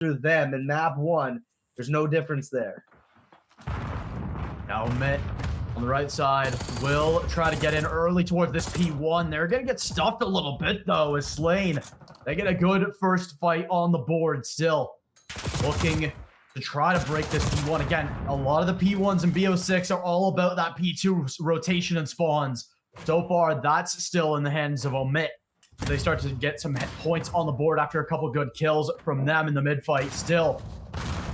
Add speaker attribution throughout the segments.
Speaker 1: through them in map 1. There's no difference there.
Speaker 2: Now OMiT on the right side will try to get in early towards this P1. They're going to get stuffed a little bit, though, as Slain. They get a good first fight on the board still. Looking to try to break this P1. Again, a lot of the P1s in BO6 are all about that P2 rotation and spawns. So far, that's still in the hands of OMiT. They start to get some points on the board after a couple good kills from them in the mid-fight. Still,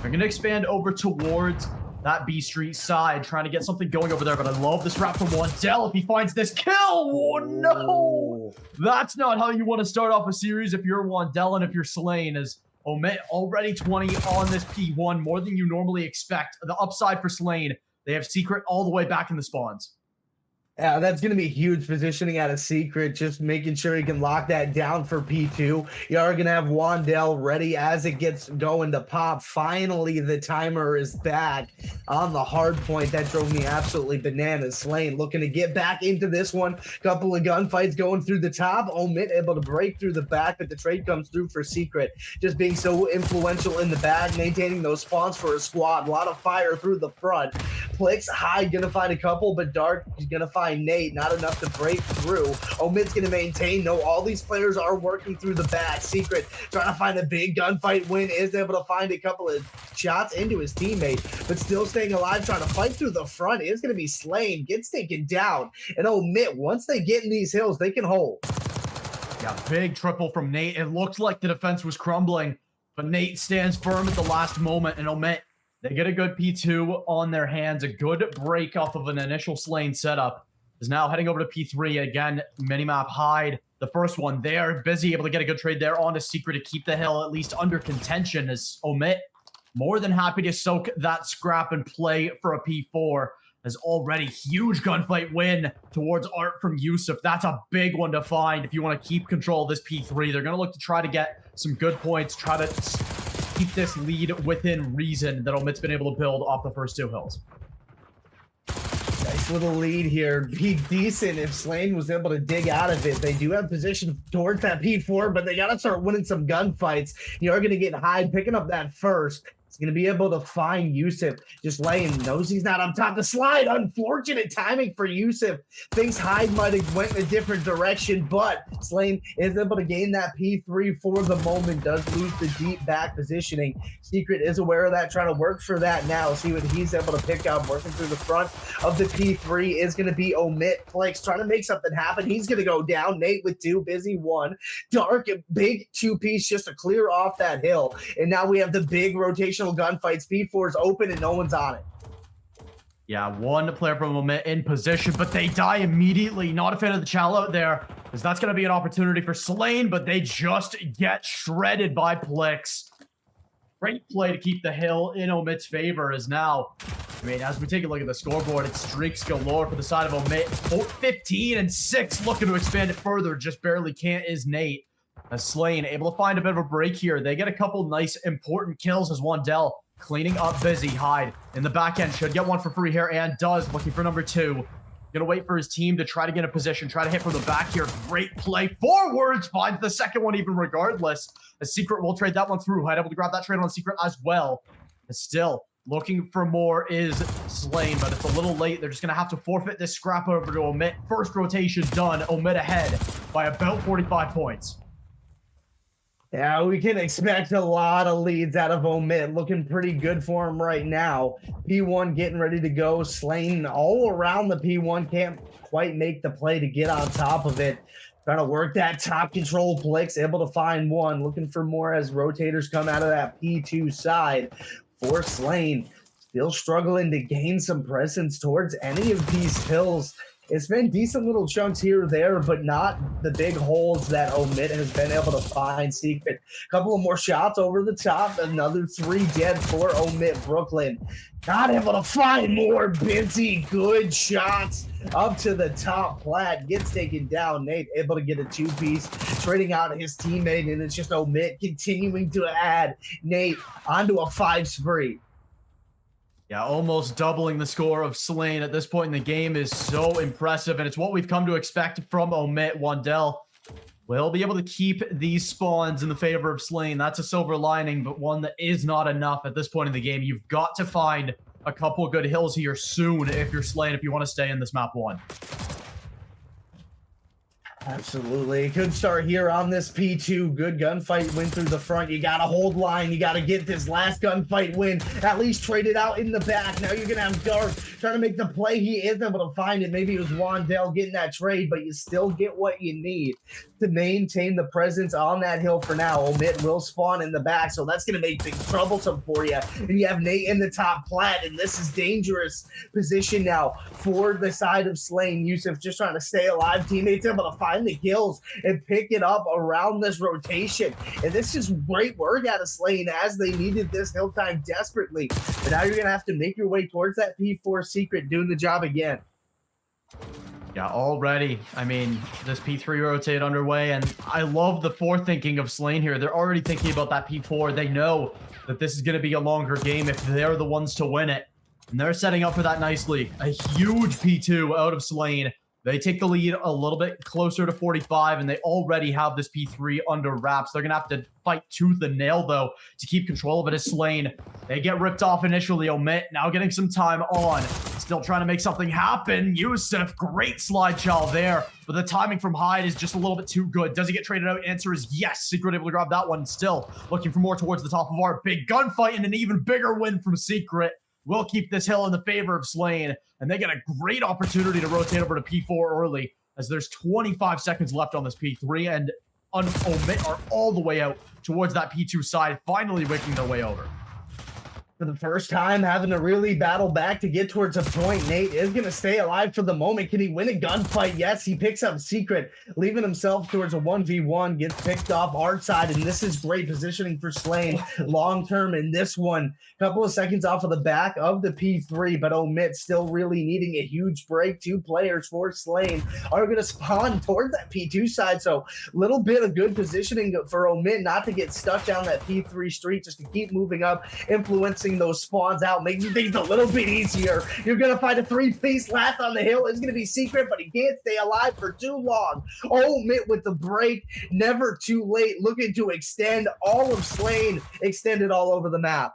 Speaker 2: they're going to expand over towards that B Street side, trying to get something going over there. But I love this wrap from Wandell if he finds this kill. Oh, no! That's not how you want to start off a series if you're Wandell and if you're Slain, as OMiT already 20 on this P1, more than you normally expect. The upside for Slain, they have Secret all the way back in the spawns.
Speaker 1: Yeah, that's going to be huge positioning out of Secret, just making sure he can lock that down for P2. You are going to have Wandell ready as it gets going to pop. Finally, the timer is back on the hard point. That drove me absolutely bananas. Slain looking to get back into this one. Couple of gunfights going through the top. OMiT able to break through the back, but the trade comes through for Secret. Just being so influential in the back, maintaining those spawns for a squad. A lot of fire through the front. Plix high, going to find a couple, but Dark is going to find Nate, not enough to break through. OMiT's going to maintain. No, all these players are working through the back. Secret trying to find a big gunfight win, is able to find a couple of shots into his teammate, but still staying alive, trying to fight through the front. Is going to be Slain, gets taken down. And OMiT, once they get in these hills, they can hold.
Speaker 2: Yeah, big triple from Nate. It looked like the defense was crumbling, but Nate stands firm at the last moment, and OMiT, they get a good P2 on their hands. A good break off of an initial Slain setup. Is now heading over to P3 again. Minimap hide. The first one there. Busy able to get a good trade there onto Secret to keep the hill at least under contention, as OMiT more than happy to soak that scrap and play for a P4. As already huge gunfight win towards Art from Yusuf. That's a big one to find if you want to keep control of this P3. They're going to look to try to get some good points, try to keep this lead within reason that OMiT's been able to build off the first two hills.
Speaker 1: Nice little lead here. Be decent if Slain was able to dig out of it. They do have position towards that P4, but they got to start winning some gunfights. You are going to get Hyde picking up that first. He's going to be able to find Yusuf. Just laying, knows he's not on top to slide. Unfortunate timing for Yusuf. Thinks Hyde might have went in a different direction, but Slain is able to gain that P3 for the moment. Does lose the deep back positioning. Secret is aware of that, trying to work for that now. See what he's able to pick up. Working through the front of the P3 is going to be OMiT. Plex trying to make something happen. He's going to go down. Nate with 2, Busy 1. Dark, a big 2-piece just to clear off that hill. And now we have the big rotational gunfights. P4 is open and no one's on it.
Speaker 2: Yeah, one player from OMiT in position, but they die immediately. Not a fan of the chow out there, because that's going to be an opportunity for Slain, but they just get shredded by Plix. Great play to keep the hill in OMiT's favor is now, I mean, as we take a look at the scoreboard, it's streaks galore for the side of OMiT. 15 and 6 looking to expand it further. Just barely can't is Nate. As Slain able to find a bit of a break here. They get a couple nice important kills as Wandell cleaning up Busy. Hyde in the back end should get one for free here and does, looking for number 2. Gonna wait for his team to try to get a position, try to hit from the back here. Great play forwards, finds the second one even regardless. A Secret will trade that one through. Hyde able to grab that trade on Secret as well. And still looking for more is Slain, but it's a little late. They're just gonna have to forfeit this scrap over to OMiT. First rotation done. OMiT ahead by about 45 points.
Speaker 1: Yeah, we can expect a lot of leads out of OMiT. Looking pretty good for him right now. P1 getting ready to go. Slain all around the P1. Can't quite make the play to get on top of it. Trying to work that top control. Plix able to find one. Looking for more as rotators come out of that P2 side. For Slain, still struggling to gain some presence towards any of these hills. It's been decent little chunks here or there, but not the big holes that OMiT has been able to find. Secret. Couple of more shots over the top. Another 3 dead for OMiT. Brooklyn not able to find more. Busy, good shots up to the top. Plat gets taken down. Nate able to get a 2-piece, trading out his teammate, and it's just OMiT continuing to add Nate onto a 5 spree.
Speaker 2: Yeah, almost doubling the score of Slain at this point in the game is so impressive, and it's what we've come to expect from OMiT. Wandell We'll be able to keep these spawns in the favor of Slain. That's a silver lining, but one that is not enough at this point in the game. You've got to find a couple of good hills here soon if you're Slain, if you want to stay in this map 1.
Speaker 1: Absolutely. Good start here on this P2. Good gunfight win through the front. You got to hold line. You got to get this last gunfight win. At least trade it out in the back. Now you're going to have Dark trying to make the play. He is able to find it. Maybe it was Wandell getting that trade, but you still get what you need to maintain the presence on that hill for now. OMiT will spawn in the back, so that's going to make things troublesome for you. And you have Nate in the top plat, and this is dangerous position now for the side of Slain. Yusuf just trying to stay alive. Teammates able to find the kills and pick it up around this rotation. And this is great work out of Slain as they needed this hill time desperately. But now you're going to have to make your way towards that P4 secret, doing the job again.
Speaker 2: Yeah, already. I mean, this P3 rotate underway, and I love the forethinking of Slain here. They're already thinking about that P4. They know that this is going to be a longer game if they're the ones to win it. And they're setting up for that nicely. A huge P2 out of Slain. They take the lead a little bit closer to 45, and they already have this P3 under wraps. They're going to have to fight tooth and nail, though, to keep control of it as Slain. They get ripped off initially. OMiT now getting some time on. Still trying to make something happen. Yusuf, great slide shell there. But the timing from Hyde is just a little bit too good. Does he get traded out? Answer is yes. Secret able to grab that one. Still looking for more towards the top of our big gunfight, and an even bigger win from Secret. Will keep this hill in the favor of Slain, and they get a great opportunity to rotate over to P4 early, as there's 25 seconds left on this P3, and OMiT are all the way out towards that P2 side, finally making their way over.
Speaker 1: For the first time, having to really battle back to get towards a point. Nate is going to stay alive for the moment. Can he win a gunfight? Yes, he picks up Secret, leaving himself towards a 1v1, gets picked off our side, and this is great positioning for Slain long-term in this one. Couple of seconds off of the back of the P3, but OMiT still really needing a huge break. 2 players for Slain are going to spawn towards that P2 side, so a little bit of good positioning for OMiT not to get stuck down that P3 street, just to keep moving up, influencing those spawns out, making things a little bit easier. You're going to find a 3-piece last on the hill. It's going to be Secret, but he can't stay alive for too long. OMiT with the break, never too late, looking to extend. All of Slain extended all over the map.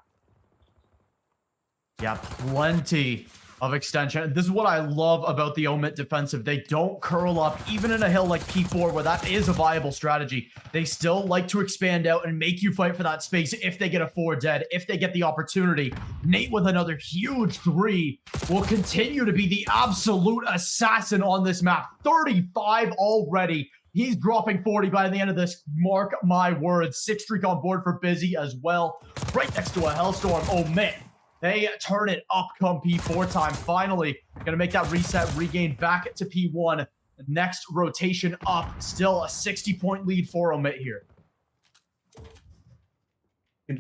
Speaker 2: Yeah, plenty of extension. This is what I love about the OMiT defensive. They don't curl up, even in a hill like P4, where that is a viable strategy. They still like to expand out and make you fight for that space if they get a 4 dead, if they get the opportunity. Nate with another huge 3 will continue to be the absolute assassin on this map. 35 already. He's dropping 40 by the end of this. Mark my words. 6 streak on board for Busy as well. Right next to a Hellstorm. OMiT. They turn it up come P4 time. Finally, going to make that reset, regain back to P1. Next rotation up. Still a 60-point lead for OMiT here.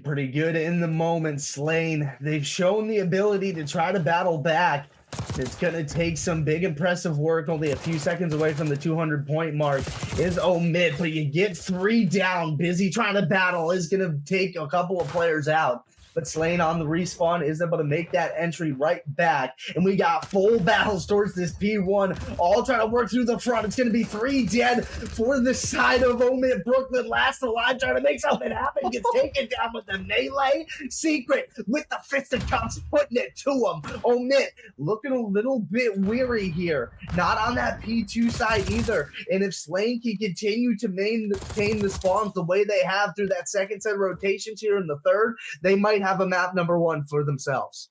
Speaker 1: Pretty good in the moment, Slain. They've shown the ability to try to battle back. It's going to take some big impressive work. Only a few seconds away from the 200-point mark is OMiT, but you get 3 down. Busy trying to battle is going to take a couple of players out. But Slain on the respawn is able to make that entry right back. And we got full battles towards this P1, all trying to work through the front. It's going to be 3 dead for the side of OMiT. Brooklyn last alive, trying to make something happen. Gets taken down with the melee. Secret with the fisted cups, putting it to him. OMiT looking a little bit weary here. Not on that P2 side either. And if Slain can continue to maintain the spawns the way they have through that second set of rotations here in the third, they might have a map number 1 for themselves.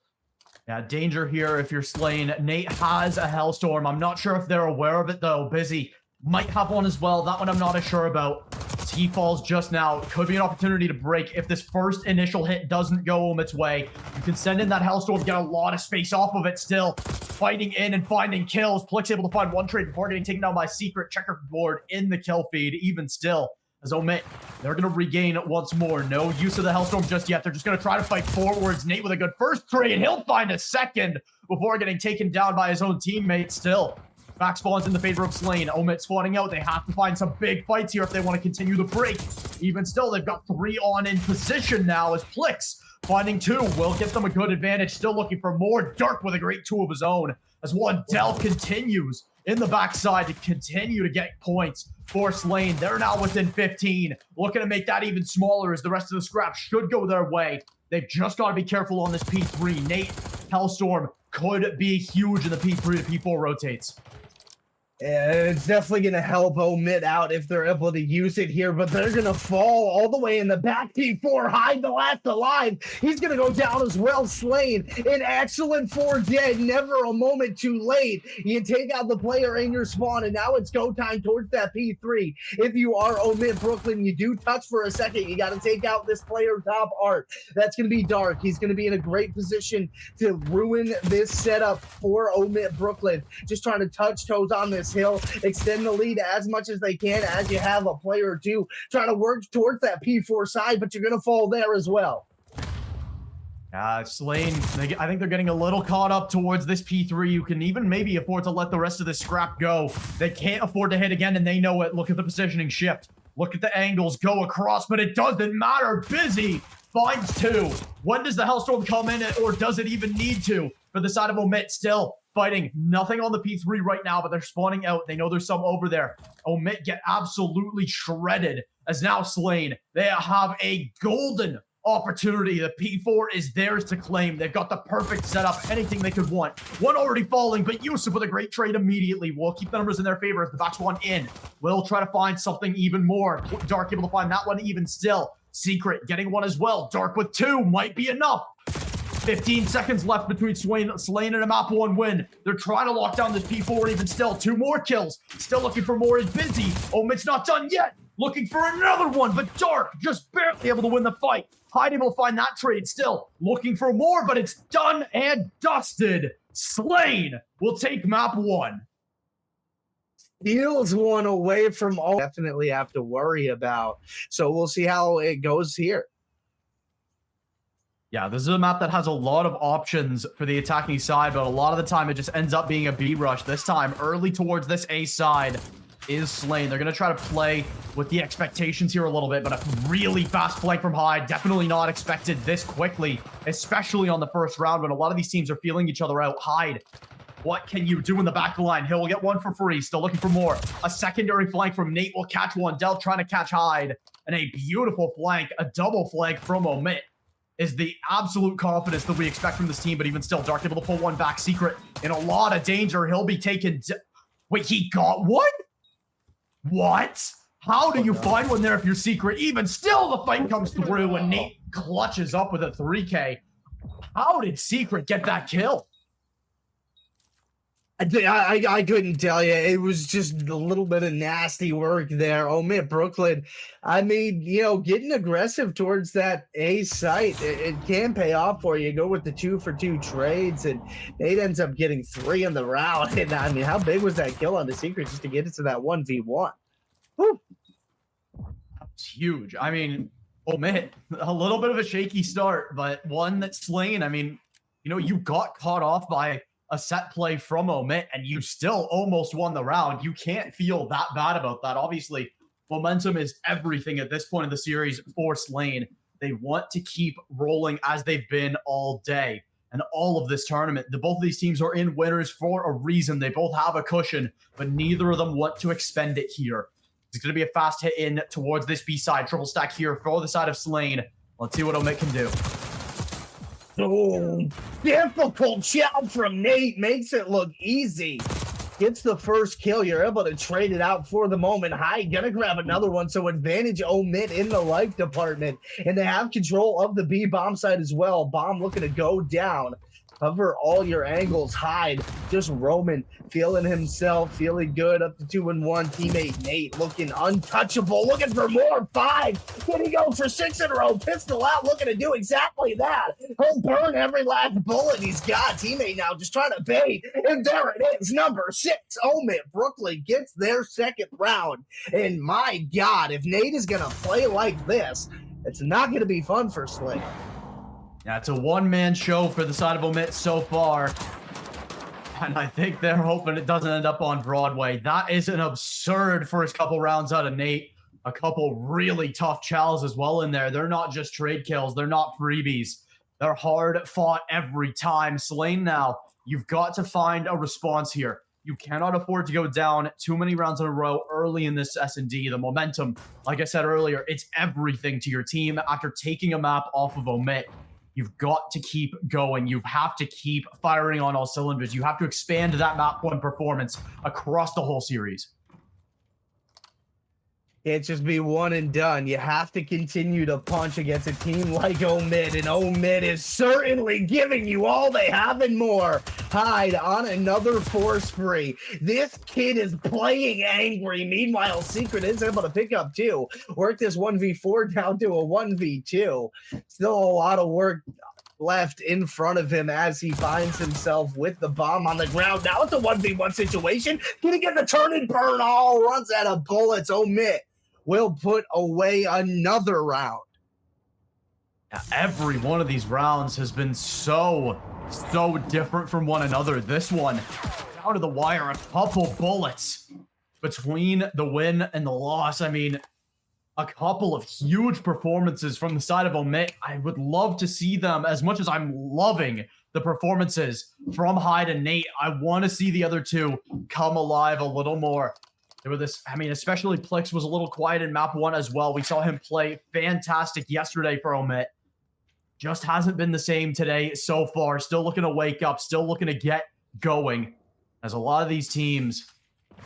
Speaker 2: Yeah, danger here if you're Slain. Nate has a Hellstorm. I'm not sure if they're aware of it, though. Busy might have one as well. That one I'm not as sure about. He falls just now. Could be an opportunity to break if this first initial hit doesn't go OMiT's way. You can send in that Hellstorm, get a lot of space off of it still. Fighting in and finding kills. Plick's able to find 1 trade before getting taken down by Secret. Checkerboard in the kill feed, even still. As OMiT, they're going to regain once more. No use of the Hellstorm just yet. They're just going to try to fight forwards. Nate with a good first trade. He'll find a second before getting taken down by his own teammates still. Back spawns in the favor of Slain. OMiT spawning out. They have to find some big fights here if they want to continue the break. Even still, they've got 3 on in position now as Plix finding 2 will get them a good advantage. Still looking for more. Dark with a great 2 of his own. as Waddell continues in the backside to continue to get points for Slane. They're now within 15, looking to make that even smaller as the rest of the scrap should go their way. They've just got to be careful on this P3. Nate, Hellstorm could be huge in the P3 to P4 rotates.
Speaker 1: It's definitely going to help OMiT out if they're able to use it here, but they're going to fall all the way in the back. P4, hide the last alive. He's going to go down as well. Slane, an excellent 4 dead, never a moment too late. You take out the player in your spawn, and now it's go time towards that P3. If you are OMiT Brooklyn, you do touch for a second. You got to take out this player top art. That's going to be Dark. He's going to be in a great position to ruin this setup for OMiT Brooklyn. Just trying to touch toes on this hill, extend the lead as much as they can as you have a player or two trying to work towards that P4 side, but you're going to fall there as well.
Speaker 2: Slane, I think they're getting a little caught up towards this P3. You can even maybe afford to let the rest of this scrap go. They can't afford to hit again, and they know it. Look at the positioning shift. Look at the angles go across, but it doesn't matter. Busy finds 2. When does the Hellstorm come in, or does it even need to? For the side of OMiT, still fighting nothing on the P3 right now, but they're spawning out. They know there's some over there. OMiT get absolutely shredded as now Slane. They have a golden opportunity. The P4 is theirs to claim. They've got the perfect setup, anything they could want. One already falling, but Yusuf with a great trade immediately. Will keep the numbers in their favor as the back one in. Will try to find something even more. Dark able to find that one even still. Secret getting one as well. Dark with 2 might be enough. 15 seconds left between Slane and a map 1 win. They're trying to lock down this P4 even still. 2 more kills. Still looking for more is Busy. OMiT's not done yet. Looking for another one, but Dark just barely able to win the fight. Hyde able to find that trade still. Looking for more, but it's done and dusted. Slane will take map 1.
Speaker 1: Steals one away from all. Definitely have to worry about. So we'll see how it goes here.
Speaker 2: Yeah, this is a map that has a lot of options for the attacking side, but a lot of the time it just ends up being a B rush. This time, early towards this A side is Slane. They're going to try to play with the expectations here a little bit, but a really fast flank from Hyde. Definitely not expected this quickly, especially on the first round when a lot of these teams are feeling each other out. Hyde, what can you do in the back line? He'll get one for free. Still looking for more. A secondary flank from Nate will catch one. Del trying to catch Hyde. And a beautiful flank, a double flank from OMiT is the absolute confidence that we expect from this team. But even still, Dark able to pull one back. Secret in a lot of danger. He'll be taken. Wait, he got one? What? How do you find one there if you're Secret? Even still, the fight comes through and Nate clutches up with a 3K. How did Secret get that kill?
Speaker 1: I couldn't tell you. It was just a little bit of nasty work there. OMiT Brooklyn, I mean, you know, getting aggressive towards that A site, it can pay off for you. Go with the 2-for-2 trades, and Nate ends up getting 3 in the round. And I mean, how big was that kill on the Secret just to get it to that 1v1? Woo.
Speaker 2: It's huge. I mean, OMiT, a little bit of a shaky start, but one that's Slane. I mean, you know, you got caught off by a set play from OMiT, and you still almost won the round. You can't feel that bad about that. Obviously, momentum is everything at this point in the series for Slane. They want to keep rolling as they've been all day and all of this tournament. Both of these teams are in winners for a reason. They both have a cushion, but neither of them want to expend it here. It's going to be a fast hit in towards this B side. Triple stack here for the side of Slane. Let's see what OMiT can do.
Speaker 1: Oh, difficult shot from Nate. Makes it look easy. Gets the first kill. You're able to trade it out for the moment. Hyde gonna grab another one. So advantage OMiT in the life department. And they have control of the B bomb side as well. Bomb looking to go down. Cover all your angles. Hyde just roaming, feeling himself, feeling good up to 2-1. Teammate Nate looking untouchable, looking for more. 5. Can he go for 6 in a row? Pistol out, looking to do exactly that. He'll burn every last bullet he's got. Teammate now just trying to bait. And there it is, number 6. OMiT Brooklyn gets their second round. And my God, if Nate is going to play like this, it's not going to be fun for Slane.
Speaker 2: Yeah, it's a one-man show for the side of OMiT so far. And I think they're hoping it doesn't end up on Broadway. That is an absurd first couple rounds out of Nate. A couple really tough chows as well in there. They're not just trade kills. They're not freebies. They're hard fought every time. Slane now You've got to find a response here. You cannot afford to go down too many rounds in a row early in this S&D. The momentum, like I said earlier, it's everything to your team. After taking a map off of OMiT, you've got to keep going. You have to keep firing on all cylinders. You have to expand that map one performance across the whole series.
Speaker 1: Can't just be one and done. You have to continue to punch against a team like OMiT, and OMiT is certainly giving you all they have and more. Hyde on another force spree. This kid is playing angry. Meanwhile, Secret is able to pick up 2. Work this 1v4 down to a 1v2. Still a lot of work left in front of him as he finds himself with the bomb on the ground. Now it's a 1v1 situation. Gonna get the turn and burn. All runs out of bullets. OMiT will put away another round.
Speaker 2: Every one of these rounds has been so different from one another. This one, down to the wire, a couple bullets between the win and the loss. I mean, a couple of huge performances from the side of OMiT. I would love to see them, as much as I'm loving the performances from Hyde and Nate. I want to see the other two come alive a little more. There were this, I mean, especially Plix was a little quiet in map 1 as well. We saw him play fantastic yesterday for OMiT. Just hasn't been the same today so far. Still looking to wake up, still looking to get going, as a lot of these teams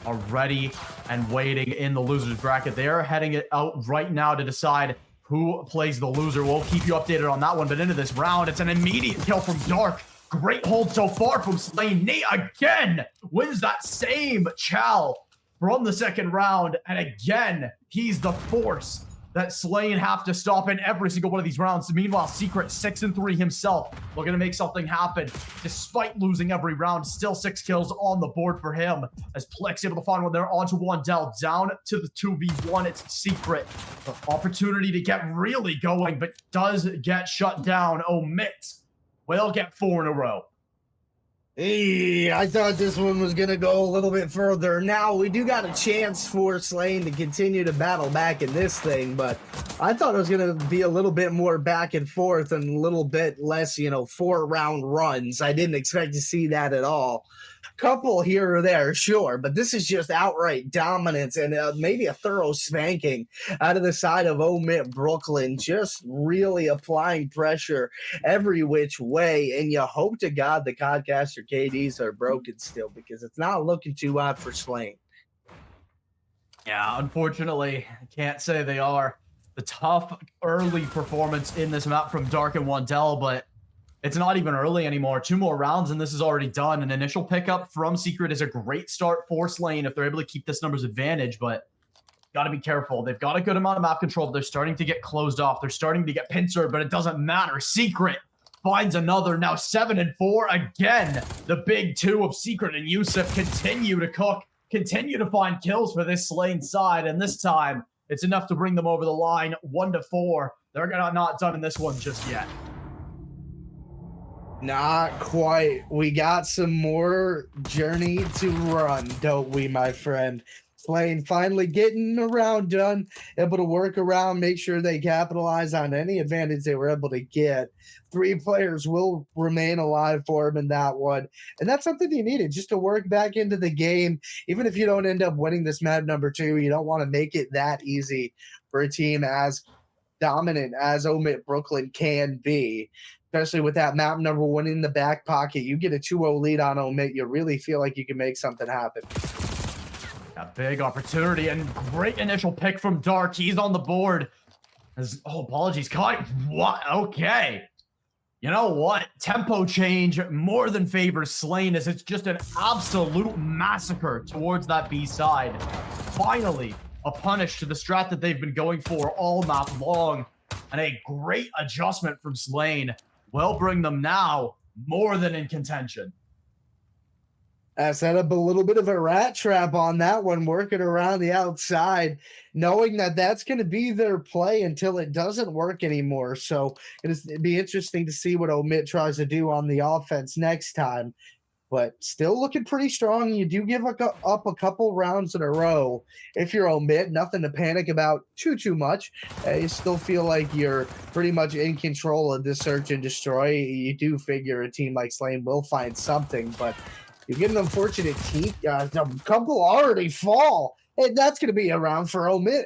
Speaker 2: are ready and waiting in the loser's bracket. They are heading it out right now to decide who plays the loser. We'll keep you updated on that one, but into this round, it's an immediate kill from Dark. Great hold so far from Slane. Nate again wins that same chow from the second round, and again, he's the force that Slane have to stop in every single one of these rounds. Meanwhile, Secret 6-3 himself, looking to make something happen. Despite losing every round, still 6 kills on the board for him, as Plex able to find one there onto Wandell, down to the 2v1. It's Secret. The opportunity to get really going, but does get shut down. OMiT will get 4 in a row.
Speaker 1: Hey, I thought this one was going to go a little bit further. Now, we do got a chance for Slane to continue to battle back in this thing, but I thought it was going to be a little bit more back and forth and a little bit less, 4-round runs. I didn't expect to see that at all. Couple here or there, sure, but this is just outright dominance and maybe a thorough spanking out of the side of OMiT Brooklyn, just really applying pressure every which way, and you hope to God the Codcaster KDs are broken still, because it's not looking too hot for Slane.
Speaker 2: Yeah, unfortunately, I can't say they are. The tough early performance in this map from Dark and Wandell, but it's not even early anymore. 2 more rounds and this is already done. An initial pickup from Secret is a great start for Slane if they're able to keep this numbers advantage, but got to be careful. They've got a good amount of map control. They're starting to get closed off. They're starting to get pincered, but it doesn't matter. Secret finds another, now 7-4 again. The big 2 of Secret and Yusuf continue to cook, continue to find kills for this Slane side, and this time it's enough to bring them over the line. 1-4. They're not done in this one just yet.
Speaker 1: Not quite. We got some more journey to run, don't we, my friend? Slane finally getting a round done, able to work around, make sure they capitalize on any advantage they were able to get. 3 players will remain alive for him in that one. And that's something you needed, just to work back into the game. Even if you don't end up winning this map number 2, you don't want to make it that easy for a team as dominant as OMiT Brooklyn can be. Especially with that map number 1 in the back pocket. You get a 2-0 lead on OMiT, you really feel like you can make something happen.
Speaker 2: A big opportunity and great initial pick from Dark. He's on the board. Apologies. What? Okay. You know what? Tempo change more than favors Slane, as it's just an absolute massacre towards that B side. Finally, a punish to the strat that they've been going for all map long. And a great adjustment from Slane will bring them now more than in contention.
Speaker 1: I set up a little bit of a rat trap on that one, working around the outside, knowing that that's going to be their play until it doesn't work anymore. So it'd be interesting to see what OMiT tries to do on the offense next time. but still looking pretty strong. You do give up a couple rounds in a row. If you're OMiT, nothing to panic about too much. You still feel like you're pretty much in control of this search and destroy. You do figure a team like Slane will find something, but you get an unfortunate team. A couple already fall, and that's going to be a round for OMiT.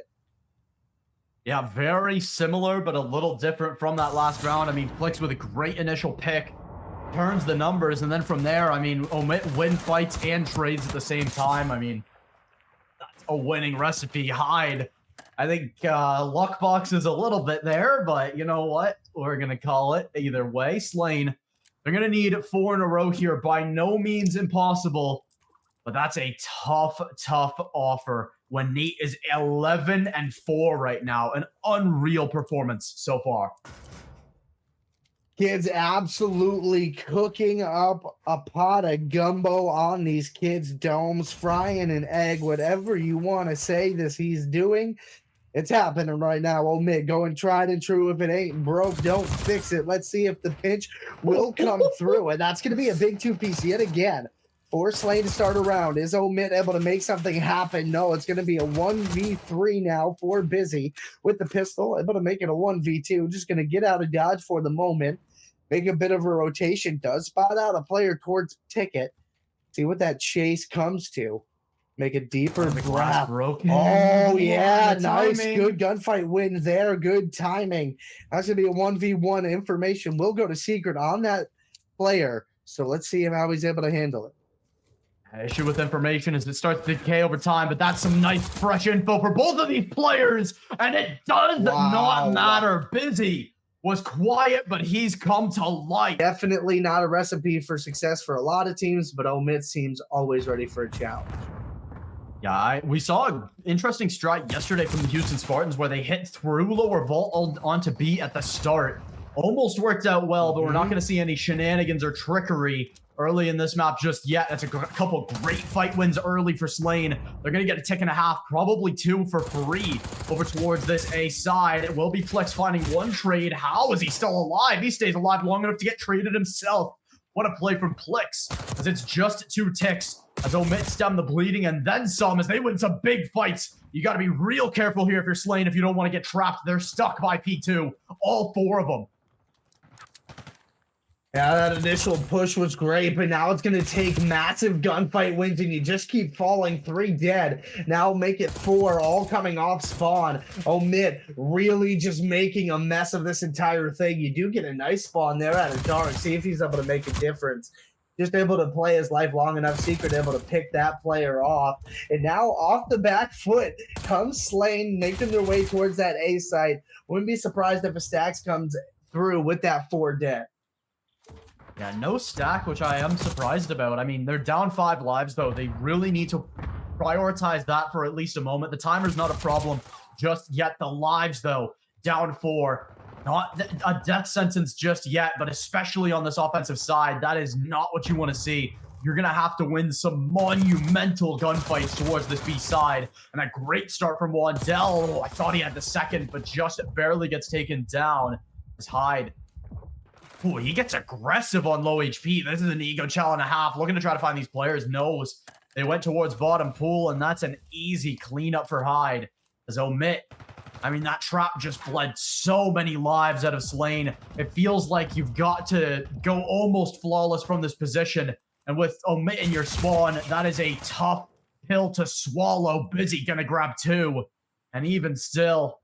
Speaker 2: Yeah, very similar, but a little different from that last round. I mean, Flix with a great initial pick, turns the numbers, and then from there, I mean, OMiT win fights and trades at the same time. I mean, that's a winning recipe. Hyde, I think luck box is a little bit there, but you know what? We're going to call it either way. Slane, they're going to need 4 in a row here. By no means impossible, but that's a tough offer when Nate is 11-4 right now. An unreal performance so far.
Speaker 1: Kids absolutely cooking up a pot of gumbo on these kids' domes, frying an egg, whatever you want to say this he's doing. It's happening right now. OMiT going tried and true. If it ain't broke, don't fix it. Let's see if the pinch will come through. And that's going to be a big two-piece yet again. For Slane to start around. Is OMiT able to make something happen? No, it's going to be a 1v3 now for Busy with the pistol. Able to make it a 1v2. Just going to get out of dodge for the moment. Make a bit of a rotation. Does spot out a player towards Ticket. See what that chase comes to. Make a deeper grab. Oh, yeah. Nice. Good gunfight win there. Good timing. That's going to be a 1v1. Information will go to secret on that player. So let's see how he's able to handle it.
Speaker 2: Issue with information is it starts to decay over time, but that's some nice fresh info for both of these players, and it does not matter. Busy was quiet, but he's come to life.
Speaker 1: Definitely not a recipe for success for a lot of teams, but OMiT seems always ready for a challenge.
Speaker 2: Yeah, we saw an interesting strat yesterday from the Houston Spartans where they hit through lower vault onto B at the start. Almost worked out well, but we're not going to see any shenanigans or trickery early in this map just yet. That's a couple great fight wins early for Slane. They're going to get a tick and a half, probably 2 for free over towards this A side. It will be Flex finding 1 trade. How is he still alive? He stays alive long enough to get traded himself. What a play from Plix, as it's just 2 ticks, as OMiT stem the bleeding and then some, as they win some big fights. You got to be real careful here if you're Slane if you don't want to get trapped. They're stuck by P2, all 4 of them.
Speaker 1: Yeah, that initial push was great, but now it's going to take massive gunfight wins, and you just keep falling. 3 dead. Now make it 4, all coming off spawn. OMiT really just making a mess of this entire thing. You do get a nice spawn there out of Dark. See if he's able to make a difference. Just able to play his life long enough. Secret able to pick that player off. And now off the back foot comes Slane, making their way towards that A site. Wouldn't be surprised if a Stacks comes through with that 4 dead.
Speaker 2: Yeah, no stack, which I am surprised about. I mean, they're down 5 lives, though. They really need to prioritize that for at least a moment. The timer's not a problem just yet. The lives, though, down 4. Not a death sentence just yet, but especially on this offensive side, that is not what you want to see. You're going to have to win some monumental gunfights towards this B side. And a great start from Wandell. Oh, I thought he had the second, but just barely gets taken down. As Hyde. Ooh, he gets aggressive on low HP. This is an ego chow and a half. Looking to try to find these players. Knows they went towards bottom pool, and that's an easy cleanup for Hyde. As OMiT, I mean, that trap just bled so many lives out of Slane. It feels like you've got to go almost flawless from this position. And with OMiT in your spawn, that is a tough pill to swallow. Busy gonna grab 2. And even still,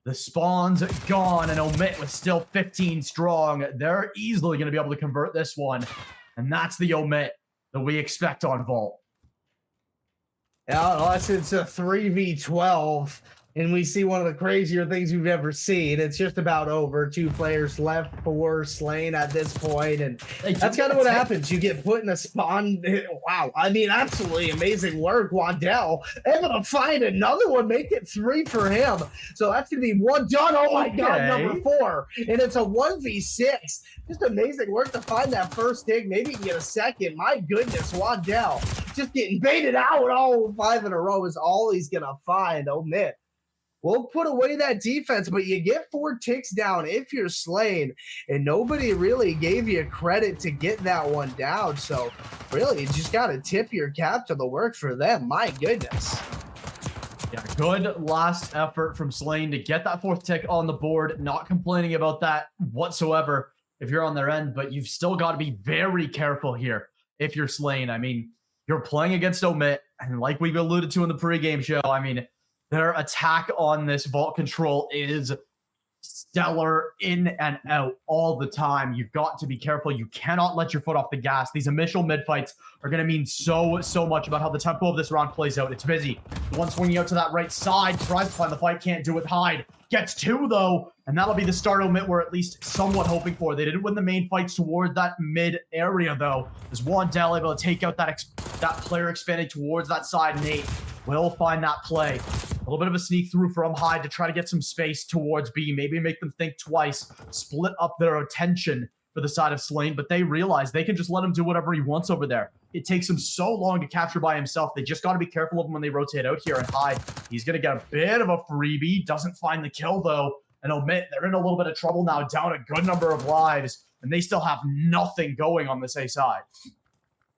Speaker 2: the spawn's gone, and OMiT was still 15 strong. They're easily going to be able to convert this one. And that's the OMiT that we expect on Vault.
Speaker 1: Yeah, unless it's a 3v12, and we see one of the crazier things we've ever seen. It's just about over. 2 players left for Slane at this point, and that's kind of what happens. You get put in a spawn. Wow, I mean, absolutely amazing work, Wandell. Able to find another one, make it 3 for him. So that's going to be 1 done. Oh my God, number 4. And it's a 1v6. Just amazing work to find that first dig. Maybe you can get a second. My goodness, Wandell just getting baited out. All 5 in a row is all he's going to find. OMiT we'll put away that defense, but you get 4 ticks down if you're slain, and nobody really gave you credit to get that one down. So really, you just got to tip your cap to the work for them. My goodness.
Speaker 2: Yeah, good last effort from Slane to get that 4th tick on the board. Not complaining about that whatsoever if you're on their end, but you've still got to be very careful here if you're Slane. I mean, you're playing against OMiT, and like we've alluded to in the pregame show, I mean, their attack on this vault control is stellar, in and out all the time. You've got to be careful. You cannot let your foot off the gas. These initial mid fights are going to mean so much about how the tempo of this round plays out. It's busy. The one swinging out to that right side tries to find the fight, can't do it. Hyde gets 2 though, and that'll be the start OMiT we're at least somewhat hoping for. They didn't win the main fights toward that mid area though. There's Wandell able to take out that player expanding towards that side. Nate will find that play. A little bit of a sneak through from Hyde to try to get some space towards B. Maybe make them think twice, split up their attention for the side of Slane, but they realize they can just let him do whatever he wants over there. It takes him so long to capture by himself. They just got to be careful of him when they rotate out here. And Hyde, he's going to get a bit of a freebie. Doesn't find the kill, though. And OMiT, they're in a little bit of trouble now, down a good number of lives, and they still have nothing going on this A side.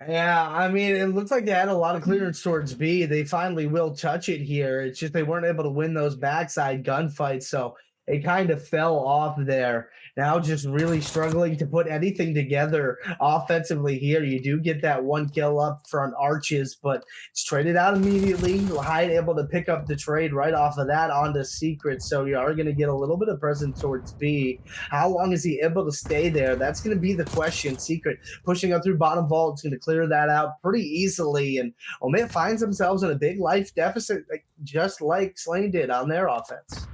Speaker 1: Yeah, I mean, it looks like they had a lot of clearance towards B. They finally will touch it here. It's just they weren't able to win those backside gunfights, so it kind of fell off there. Now just really struggling to put anything together offensively here. You do get that 1 kill up front Arches, but it's traded out immediately. Hyde able to pick up the trade right off of that onto Secret, so you are going to get a little bit of presence towards B. How long is he able to stay there? That's going to be the question. Secret pushing up through bottom vault. It's going to clear that out pretty easily, and OMiT finds themselves in a big life deficit, just like Slane did on their offense.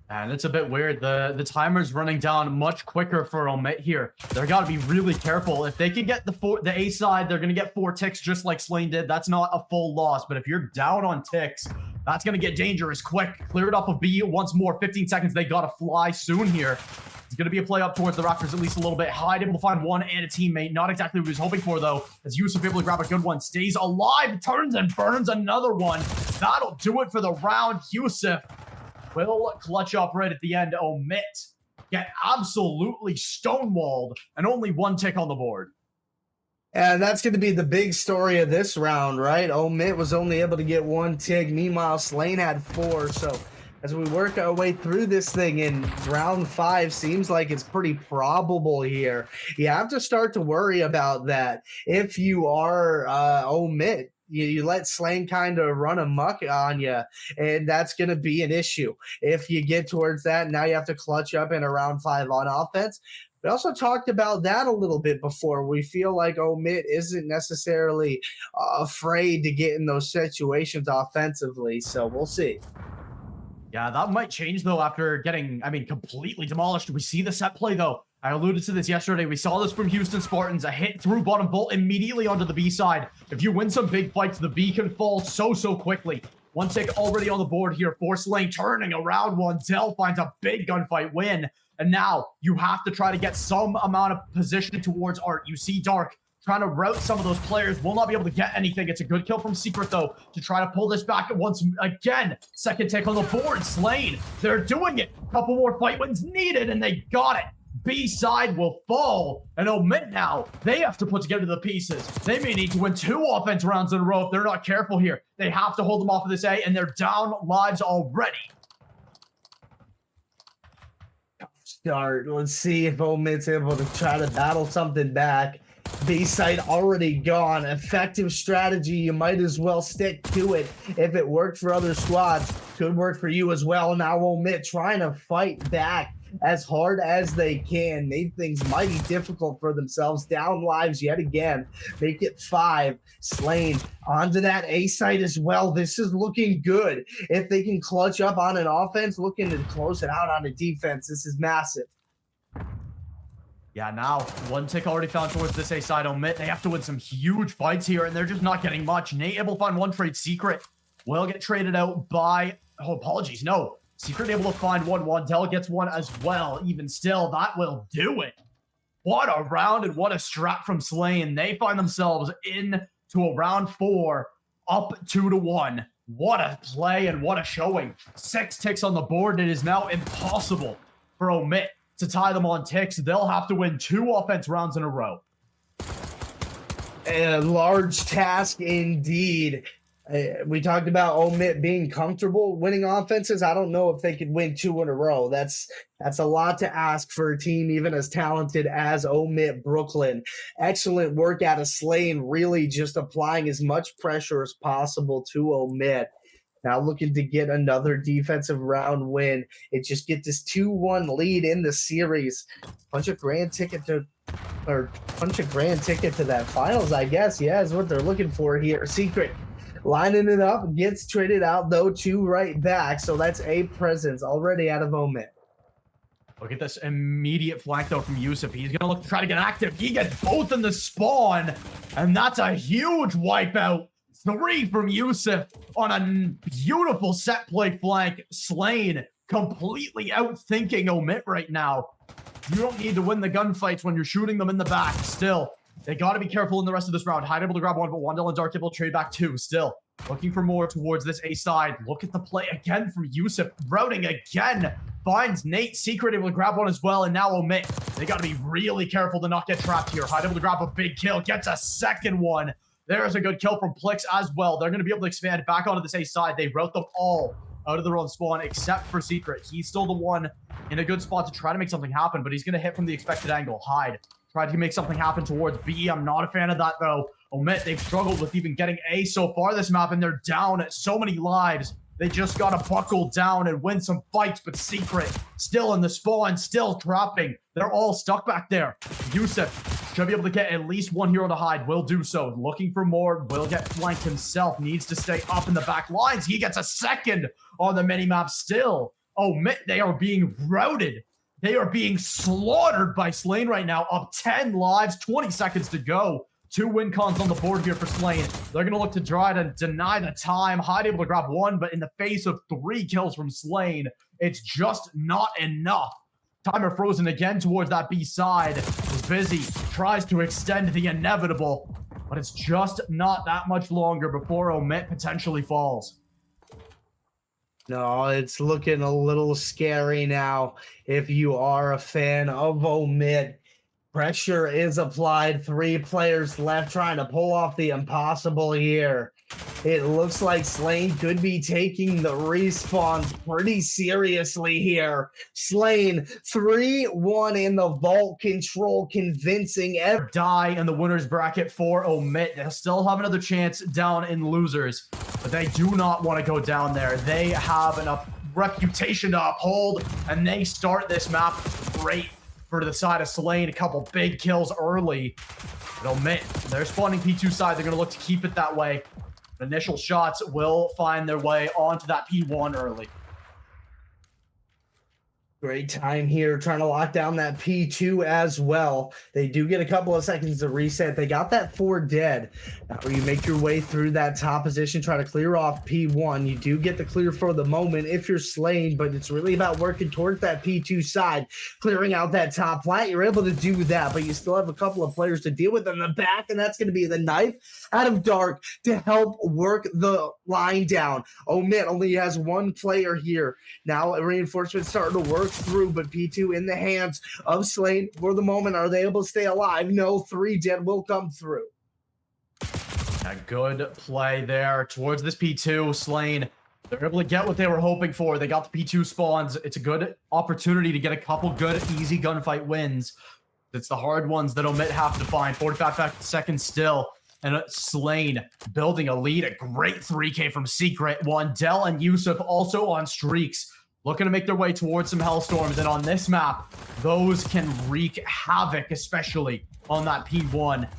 Speaker 2: And it's a bit weird. The timer's running down much quicker for OMiT here. They're got to be really careful. If they can get the A side, they're going to get 4 ticks just like Slane did. That's not a full loss. But if you're down on ticks, that's going to get dangerous quick. Clear it off of B once more. 15 seconds. They got to fly soon here. It's going to be a play up towards the Raptors at least a little bit. Hyde able to find one and a teammate. Not exactly what he was hoping for, though. As Yusuf able to grab a good one. Stays alive. Turns and burns another one. That'll do it for the round. Yusuf will clutch up right at the end. OMiT get absolutely stonewalled and only 1 tick on the board.
Speaker 1: And that's going to be the big story of this round, right? OMiT was only able to get 1 tick. Meanwhile, Slane had 4. So as we work our way through this thing in round 5, seems like it's pretty probable here. You have to start to worry about that if you are OMiT. You let Slane kind of run amok on you, and that's going to be an issue. If you get towards that, now you have to clutch up in a round 5 on offense. We also talked about that a little bit before. We feel like OMiT isn't necessarily afraid to get in those situations offensively, so we'll see.
Speaker 2: Yeah, that might change, though, after getting, completely demolished. We see the set play, though. I alluded to this yesterday. We saw this from Houston Spartans. A hit through bottom vault immediately onto the B side. If you win some big fights, the B can fall so quickly. 1 tick already on the board here for Slane. Turning around, Wandell finds a big gunfight win. And now you have to try to get some amount of position towards Art. You see Dark trying to route some of those players. Will not be able to get anything. It's a good kill from Secret, though, to try to pull this back at once again. 2nd tick on the board. Slane, they're doing it. Couple more fight wins needed, and they got it. B side will fall, and OMiT now, they have to put together the pieces. They may need to win 2 offense rounds in a row if they're not careful here. They have to hold them off of this A, and they're down lives already.
Speaker 1: Start. Let's see if OMiT's able to try to battle something back. B side already gone. Effective strategy. You might as well stick to it. If it worked for other squads, could work for you as well. Now OMiT trying to fight back as hard as they can. Made things mighty difficult for themselves. Down lives yet again. Make it 5. Slane onto that A site as well. This is looking good. If they can clutch up on an offense, looking to close it out on a defense. This is massive.
Speaker 2: Yeah, now 1 tick already found towards this A side. OMiT, they have to win some huge fights here, and they're just not getting much. Nate able to find 1 trade. Secret will get traded out by, apologies, no. Secret able to find 1. Wandell gets 1 as well. Even still, that will do it. What a round and what a strap from Slane. They find themselves into a round 4, up 2-1. What a play and what a showing. 6 ticks on the board. It is now impossible for OMiT to tie them on ticks. They'll have to win 2 offense rounds in a row.
Speaker 1: A large task indeed. We talked about OMiT being comfortable winning offenses. I don't know if they could win 2 in a row. That's a lot to ask for a team even as talented as OMiT Brooklyn. Excellent work out of Slane, really just applying as much pressure as possible to OMiT. Now looking to get another defensive round win. It just gets this 2-1 lead in the series. Punch a grand ticket to that finals, I guess. Yeah, is what they're looking for here. Secret lining it up, gets traded out though to right back. So that's a presence already out of OMiT.
Speaker 2: Look at this immediate flank though from Yusuf. He's gonna look to try to get active. He gets both in the spawn, and that's a huge wipeout. 3 from Yusuf on a beautiful set play flank. Slane completely outthinking OMiT right now. You don't need to win the gunfights when you're shooting them in the back. Still, they got to be careful in the rest of this round. Hyde able to grab 1, but Wandel and Dark able to trade back 2. Still, looking for more towards this A side. Look at the play again from Yusuf. Routing again. Finds Nate. Secret able to grab 1 as well, and now OMiT. They got to be really careful to not get trapped here. Hyde able to grab a big kill. Gets a second one. There's a good kill from Plix as well. They're going to be able to expand back onto this A side. They route them all out of their own spawn except for Secret. He's still the one in a good spot to try to make something happen, but he's going to hit from the expected angle. Hyde tried to make something happen towards B. I'm not a fan of that, though. OMiT, they've struggled with even getting A so far this map, and they're down at so many lives. They just got to buckle down and win some fights, but Secret still in the spawn, still dropping. They're all stuck back there. Yusuf should be able to get at least 1 hero to Hyde. Will do so. Looking for more. Will get flanked himself. Needs to stay up in the back lines. He gets a second on the minimap still. OMiT, they are being routed. They are being slaughtered by Slane right now. Up 10 lives, 20 seconds to go. 2 win cons on the board here for Slane. They're going to look to try to deny the time. Hyde able to grab 1, but in the face of 3 kills from Slane, it's just not enough. Timer frozen again towards that B side. Is busy. Tries to extend the inevitable, but it's just not that much longer before OMiT potentially falls.
Speaker 1: No, it's looking a little scary now if you are a fan of OMiT. Pressure is applied. 3 players left trying to pull off the impossible here. It looks like Slane could be taking the respawns pretty seriously here. Slane 3-1 in the vault control, convincing every
Speaker 2: die in the winners bracket for OMiT. They'll still have another chance down in losers, but they do not want to go down there. They have enough reputation to uphold, and they start this map great for the side of Slane. A couple big kills early. But OMiT, they're spawning P2 side. They're going to look to keep it that way. Initial shots will find their way onto that P1 early.
Speaker 1: Great time here trying to lock down that P2 as well. They do get a couple of seconds to reset. They got that 4 dead. Now you make your way through that top position, try to clear off P1. You do get the clear for the moment if you're Slane, but it's really about working towards that P2 side, clearing out that top flat. You're able to do that, but you still have a couple of players to deal with in the back, and that's going to be the knife out of Dark to help work the line down. OMiT only has 1 player here. Now reinforcements starting to work through, but P2 in the hands of Slane for the moment. Are they able to stay alive? No, 3 dead will come through.
Speaker 2: A good play there towards this P2. Slane, they're able to get what they were hoping for. They got the P2 spawns. It's a good opportunity to get a couple good, easy gunfight wins. It's the hard ones that OMiT have to find. 45 seconds still. And Slane building a lead. A great 3K from Secret. Wandel and Yusuf also on streaks, looking to make their way towards some Hellstorms. And on this map, those can wreak havoc, especially on that P1.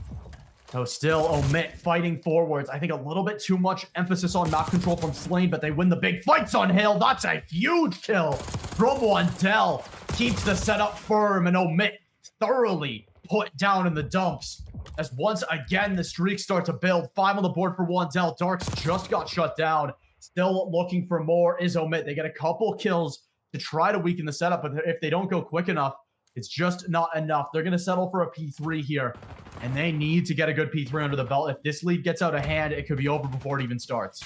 Speaker 2: So still OMiT fighting forwards. I think a little bit too much emphasis on map control from Slane, but they win the big fights on Hill. That's a huge kill from Wandel. Keeps the setup firm, and OMiT thoroughly put down in the dumps. As once again, the streaks start to build. 5 on the board for Wandel. Darks just got shut down. Still looking for more is OMiT. They get a couple kills to try to weaken the setup, but if they don't go quick enough, it's just not enough. They're going to settle for a P3 here, and they need to get a good P3 under the belt. If this lead gets out of hand, it could be over before it even starts.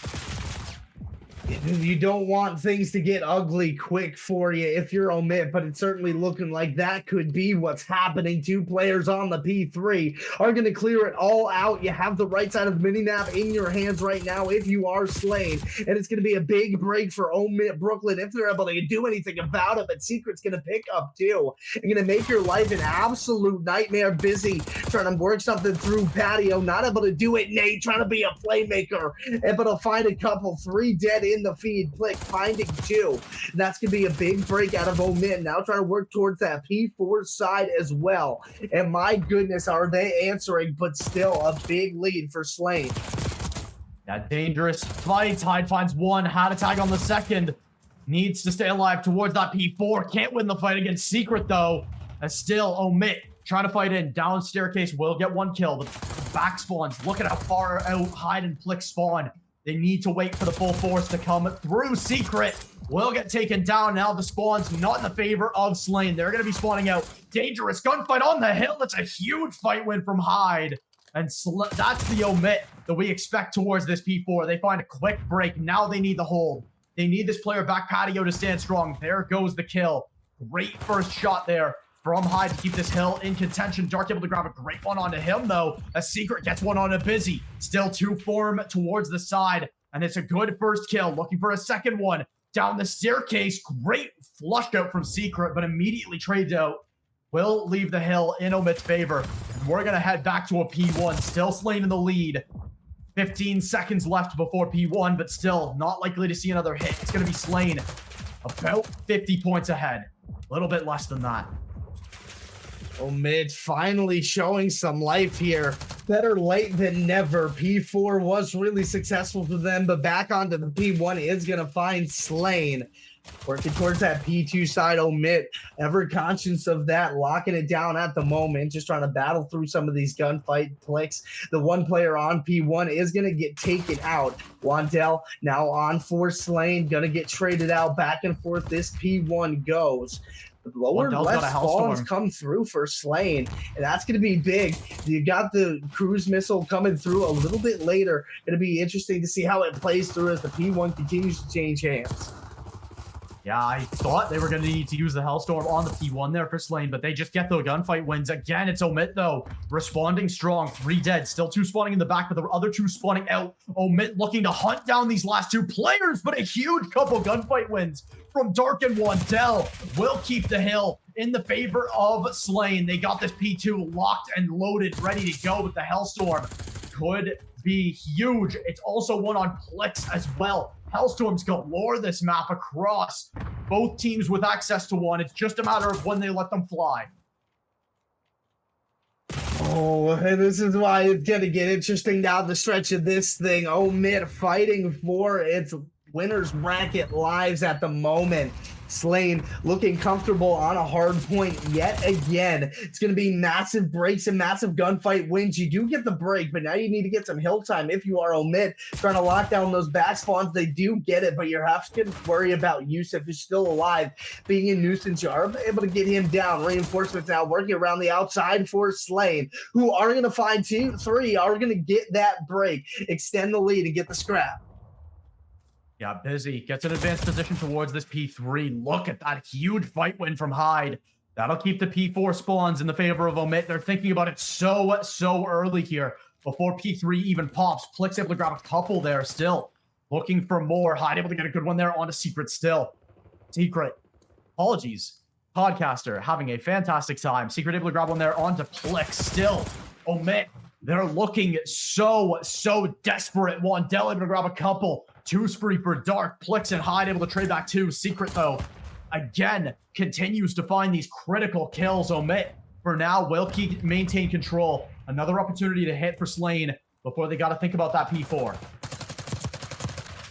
Speaker 1: You don't want things to get ugly quick for you if you're OMiT, but it's certainly looking like that could be what's happening. Two players on the P3 are going to clear it all out. You have the right side of the mini-map in your hands right now if you are slain, and it's going to be a big break for OMiT Brooklyn if they're able to do anything about it, but Secret's going to pick up too. You're going to make your life an absolute nightmare. Busy trying to work something through patio, not able to do it. Nate trying to be a playmaker, able to find a couple. 3 dead in the feed. Plick finding 2. That's going to be a big break out of OMiT. Now trying to work towards that P4 side as well. And my goodness, are they answering, but still a big lead for Slane.
Speaker 2: That dangerous fight. Hyde finds 1. Had a tag on the second. Needs to stay alive towards that P4. Can't win the fight against Secret, though. As still, OMiT trying to fight in. Down staircase will get 1 kill. The back spawns. Look at how far out Hyde and Plick spawn. They need to wait for the full force to come through. Secret will get taken down. Now the spawn's not in the favor of Slane. They're going to be spawning out. Dangerous gunfight on the hill. That's a huge fight win from Hyde. And that's the OMiT that we expect towards this P4. They find a quick break. Now they need the hold. They need this player back patio to stand strong. There goes the kill. Great first shot there from Hyde to keep this hill in contention. Dark able to grab a great one onto him, though. A Secret gets one on a Busy. Still 2 form towards the side. And it's a good first kill. Looking for a second one. Down the staircase. Great flush out from Secret, but immediately trades out. Will leave the hill in OMiT's favor. And we're going to head back to a P1. Still Slane in the lead. 15 seconds left before P1, but still not likely to see another hit. It's going to be Slane about 50 points ahead. A little bit less than that.
Speaker 1: OMiT finally showing some life here. Better late than never. P4 was really successful for them, but back onto the P1 is going to find Slane. Working towards that P2 side, OMiT, ever conscious of that, locking it down at the moment, just trying to battle through some of these gunfight clicks. The one player on P1 is going to get taken out. Wandell now on for Slane, going to get traded out. Back and forth this P1 goes. The lower left spawns come through for Slane, and that's going to be big. You got the cruise missile coming through a little bit later. Going to be interesting to see how it plays through as the P1 continues to change hands.
Speaker 2: Yeah, I thought they were going to need to use the Hellstorm on the P1 there for Slane, but they just get the gunfight wins. Again, it's OMiT, though, responding strong. 3 dead. Still 2 spawning in the back, but the other 2 spawning out. OMiT looking to hunt down these last 2 players, but a huge couple gunfight wins from Dark and Wandell will keep the hill in the favor of Slane. They got this P2 locked and loaded, ready to go with the Hellstorm. Could be huge. It's also one on Plex as well. Hellstorms galore this map across both teams with access to one. It's just a matter of when they let them fly.
Speaker 1: Oh, this is why it's going to get interesting down the stretch of this thing. OMiT fighting for its winner's bracket lives at the moment. Slane looking comfortable on a hard point yet again. It's going to be massive breaks and massive gunfight wins. You do get the break, but now you need to get some hill time if you are OMiT. Trying to lock down those back spawns. They do get it, but you have to worry about Yusuf, who's still alive, being a nuisance. You are able to get him down. Reinforcements now working around the outside for Slane, who are going to find 2-3, are going to get that break, extend the lead, and get the scrap.
Speaker 2: Yeah, Busy gets an advanced position towards this P3. Look at that huge fight win from Hyde. That'll keep the P4 spawns in the favor of OMiT. They're thinking about it so early here before P3 even pops. Plick's able to grab a couple there still. Looking for more. Hyde able to get a good one there onto Secret still. Secret. Apologies. Podcaster having a fantastic time. Secret able to grab one there onto Plick still. OMiT. They're looking so desperate. Wandell able to grab a couple. 2 spree for Dark. Plex and Hyde able to trade back 2. Secret, though, again, continues to find these critical kills. OMiT, for now, will maintain control. Another opportunity to hit for Slane before they got to think about that P4.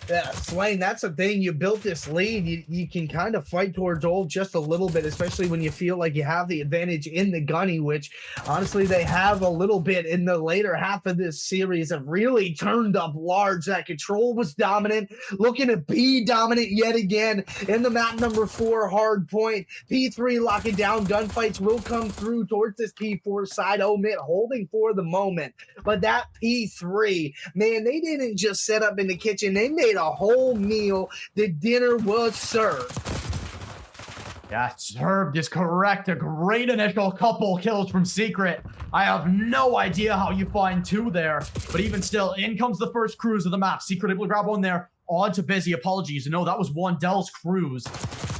Speaker 1: Yeah, Slane, that's the thing. You built this lead. You can kind of fight towards old just a little bit, especially when you feel like you have the advantage in the gunny, which honestly they have a little bit in the later half of this series. Have really turned up large. That control was dominant. Looking to be dominant yet again in the map number 4 hard point. P3 locking down. Gunfights will come through towards this P4 side. OMiT holding for the moment. But that P3, man, they didn't just set up in the kitchen. They made get a whole meal. The dinner was served.
Speaker 2: Yeah, served is correct. A great initial couple kills from Secret. I have no idea how you find two there, but even still, in comes the first cruise of the map. Secret able to grab one there. On to Busy. Apologies. No, that was one Dell's cruise.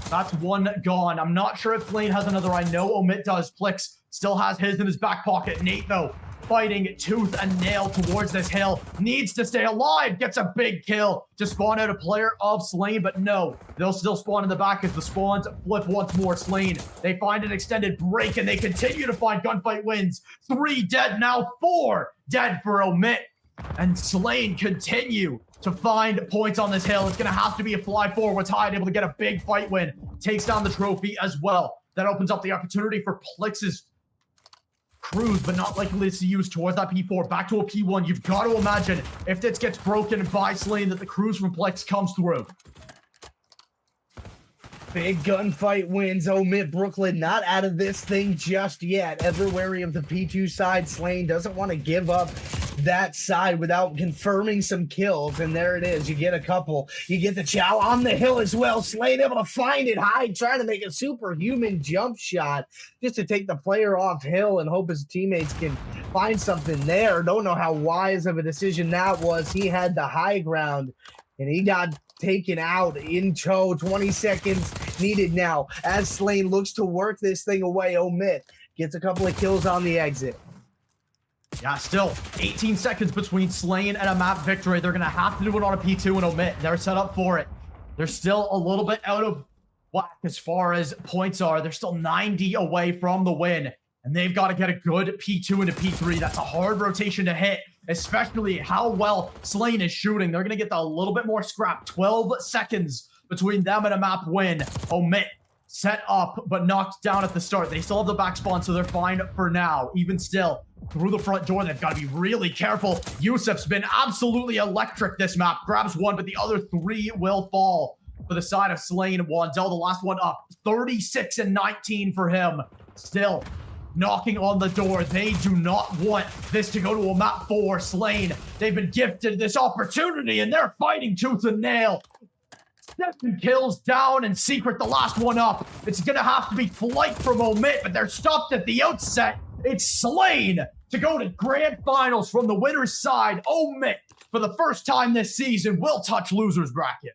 Speaker 2: That's one gone. I'm not sure if Lane has another. I know OMiT does. Plix still has his in his back pocket. Nate, though, fighting tooth and nail towards this hill. Needs to stay alive. Gets a big kill to spawn out a player of Slain, but no. They'll still spawn in the back as the spawns flip once more. Slain. They find an extended break, and they continue to find gunfight wins. 3 dead, now 4 dead for OMiT. And Slain continue to find points on this hill. It's going to have to be a fly forward. Tide able to get a big fight win. Takes down the trophy as well. That opens up the opportunity for Plix's cruise, but not likely to use towards that P4. Back to a P1. You've got to imagine if this gets broken by Slain that the cruise from Plix comes through.
Speaker 1: Big gunfight wins. OMiT Brooklyn not out of this thing just yet. Ever wary of the P2 side. Slain doesn't want to give up that side without confirming some kills, and there it is. You get a couple. You get the Chow on the hill as well. Slain able to find it high, trying to make a superhuman jump shot just to take the player off hill and hope his teammates can find something there. Don't know how wise of a decision that was. He had the high ground, and he got taken out in tow. 20 seconds needed now as Slain looks to work this thing away. OMiT gets a couple of kills on the exit.
Speaker 2: Yeah, still 18 seconds between Slain and a map victory. They're going to have to do it on a P2 and OMiT. They're set up for it. They're still a little bit out of whack as far as points are. They're still 90 away from the win, and they've got to get a good P2 into P3. That's a hard rotation to hit, especially how well Slain is shooting. They're going to get a little bit more scrap. 12 seconds between them and a map win. OMiT set up, but knocked down at the start. They still have the back spawn, so they're fine for now. Even still, through the front door, they've got to be really careful. Yusuf's been absolutely electric this map. Grabs one, but the other 3 will fall for the side of Slain. Wandell, the last one up. 36 and 19 for him. Still knocking on the door. They do not want this to go to a map 4. Slain, they've been gifted this opportunity, and they're fighting tooth and nail. 7 kills down, and Secret the last one up. It's gonna have to be flight from OMiT, but they're stopped at the outset. It's Slain to go to grand finals from the winner's side. OMiT, for the first time this season, will touch loser's bracket.